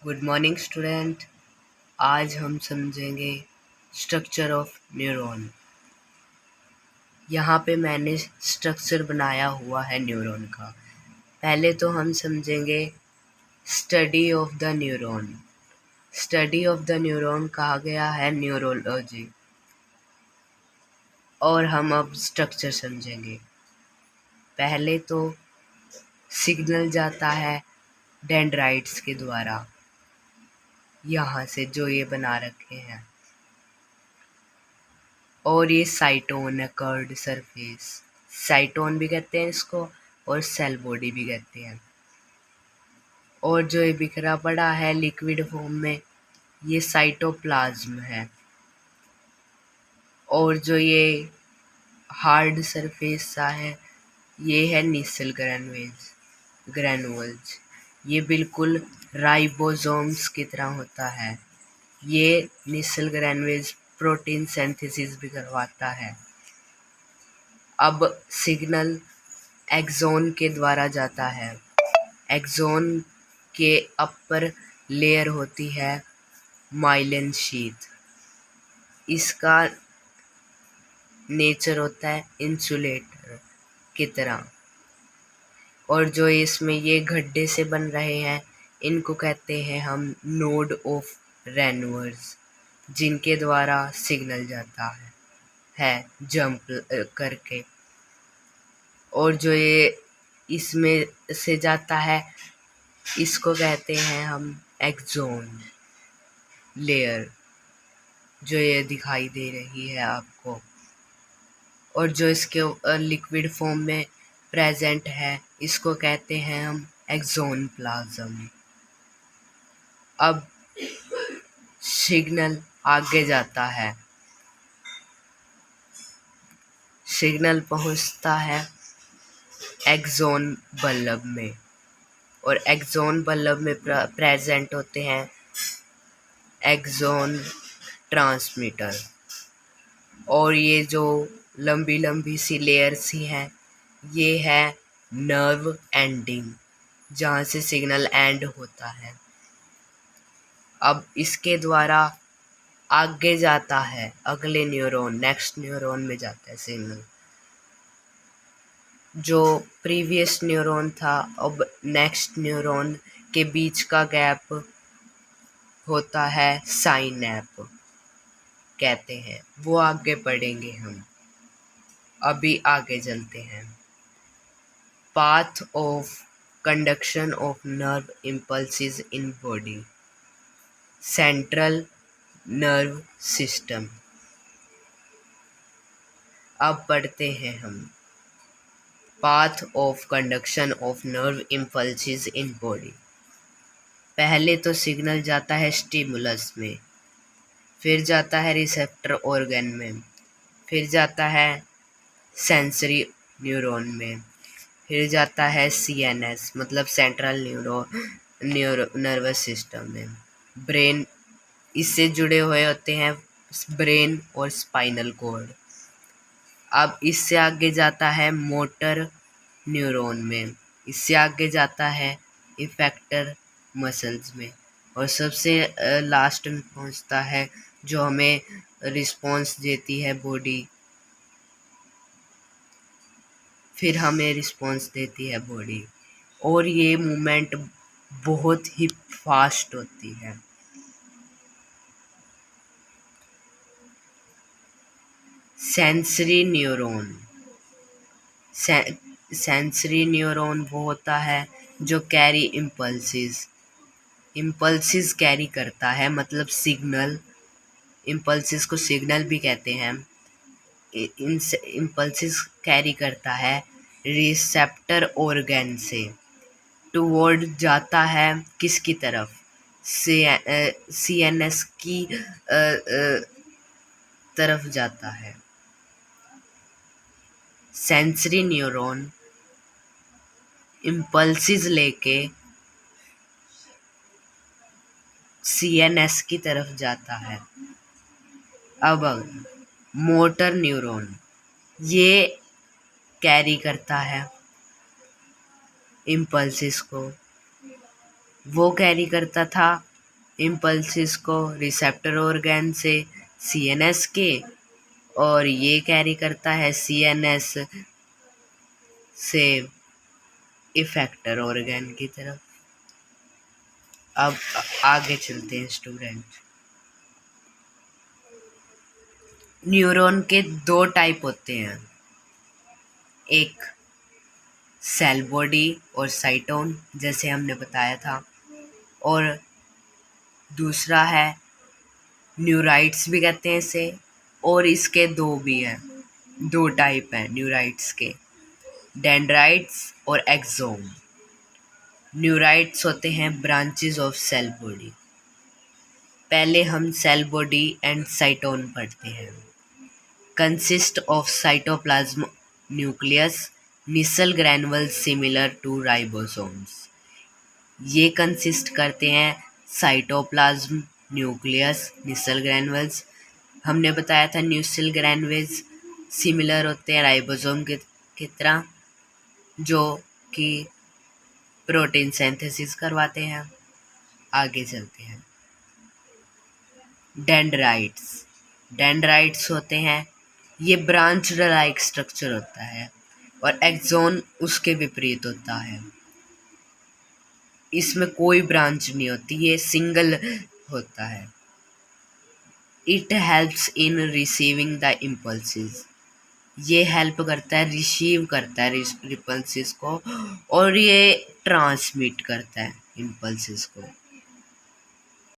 Good morning student. आज हम समझेंगे स्ट्रक्चर ऑफ न्यूरॉन। यहाँ पे मैंने स्ट्रक्चर बनाया हुआ है न्यूरॉन का। पहले तो हम समझेंगे study of the neuron. Study of the neuron कहा गया है न्यूरोलॉजी, और हम अब स्ट्रक्चर समझेंगे। पहले तो सिग्नल जाता है डेंड्राइट्स के द्वारा, यहाँ से जो ये बना रखे हैं, और ये साइटोन है, कर्व्ड सरफेस। साइटोन भी कहते हैं इसको, और सेल बॉडी भी कहते हैं। और जो ये बिखरा पड़ा है लिक्विड फॉर्म में, ये साइटोप्लाज्म है। और जो ये हार्ड सरफेस सा है, ये है नीसल ग्रैनुअल्स। ये बिल्कुल राइबोसोम्स की तरह होता है। ये नीसल ग्रैनुअल्स प्रोटीन सिंथेसिस भी करवाता है। अब सिग्नल एक्सोन के द्वारा जाता है। एक्सोन के अपर लेयर होती है माइलिन शीथ। इसका नेचर होता है इंसुलेटर की तरह। और जो इसमें ये गड्ढे से बन रहे हैं, इनको कहते हैं हम नोड ऑफ रेनवर्स, जिनके द्वारा सिग्नल जाता है जंप करके। और जो ये इसमें से जाता है, इसको कहते हैं हम एक्सोन लेयर, जो ये दिखाई दे रही है आपको। और जो इसके लिक्विड फॉर्म में प्रेजेंट है, इसको कहते हैं हम एक्सोन प्लाज्म। अब सिग्नल आगे जाता है। सिग्नल पहुंचता है एक्सोन बल्ब में, और एक्सोन बल्ब में प्रेजेंट होते हैं एक्सोन ट्रांसमीटर। और ये जो लंबी लंबी सी लेयर्स ही हैं, ये है नर्व एंडिंग, जहाँ से सिग्नल एंड होता है। अब इसके द्वारा आगे जाता है अगले न्यूरॉन, नेक्स्ट न्यूरॉन में जाता है सिग्नल। जो प्रीवियस न्यूरॉन था, अब नेक्स्ट न्यूरॉन के बीच का गैप होता है साइनैप कहते हैं। वो आगे पढ़ेंगे हम। अभी आगे चलते हैं। Path of conduction of nerve impulses in body, central nerve system. अब पढ़ते हैं हम path of conduction of nerve impulses in body. पहले तो सिग्नल जाता है स्टिमुलस में, फिर जाता है रिसेप्टर ऑर्गन में, फिर जाता है सेंसरी न्यूरॉन में, फिर जाता है सीएनएस मतलब सेंट्रल नर्वस सिस्टम में। ब्रेन इससे जुड़े हुए होते हैं, ब्रेन और स्पाइनल कॉर्ड। अब इससे आगे जाता है मोटर न्यूरॉन में, इससे आगे जाता है इफेक्टर मसल्स में, और सबसे लास्ट में पहुंचता है जो हमें रिस्पॉन्स देती है बॉडी। फिर हमें रिस्पॉन्स देती है बॉडी, और ये मूवमेंट बहुत ही फास्ट होती है। सेंसरी न्यूरॉन, सेंसरी न्यूरॉन वो होता है जो कैरी इम्पल्सिस कैरी करता है, मतलब सिग्नल। इम्पल्सिस को सिग्नल भी कहते हैं। इम्पल्सिस कैरी करता है रिसेप्टर ऑर्गन से टुवर्ड जाता है किसकी तरफ, सीएनएस की तरफ जाता है। सेंसरी न्यूरॉन इम्पल्सिस लेके सीएनएस की तरफ जाता है। अब मोटर न्यूरॉन ये कैरी करता है इम्पल्सिस को। वो कैरी करता था इम्पल्सिस को रिसेप्टर ऑर्गन से सीएनएस के, और ये कैरी करता है सीएनएस से इफेक्टर ऑर्गन की तरफ। अब आगे चलते हैं स्टूडेंट। न्यूरॉन के दो टाइप होते हैं, एक सेल बॉडी और साइटोन, जैसे हमने बताया था, और दूसरा है न्यूराइट्स भी कहते हैं इसे, और इसके दो भी हैं, दो टाइप हैं न्यूराइट्स के, डेंड्राइट्स और एक्सोम। न्यूराइट्स होते हैं ब्रांचेस ऑफ सेल बॉडी। पहले हम सेल बॉडी एंड साइटोन पढ़ते हैं। Consist of cytoplasm nucleus Nissl granules similar to ribosomes. ये कंसिस्ट करते हैं साइटोप्लाज्म न्यूक्लियस निसल ग्रैनुअल्स। हमने बताया था न्यूसल ग्रैनुअल्स सिमिलर होते हैं राइबोसोम की तरह, जो कि प्रोटीन सिंथेसिस करवाते हैं। आगे चलते हैं। डेंड्राइट्स होते हैं, ये ब्रांच लाइक स्ट्रक्चर होता है, और एक्सोन उसके विपरीत होता है। इसमें कोई ब्रांच नहीं होती, ये सिंगल होता है। It helps in receiving the impulses, ये हेल्प करता है, रिसीव करता है इम्पल्सेस को, और ये ट्रांसमिट करता है इम्पल्सेस को।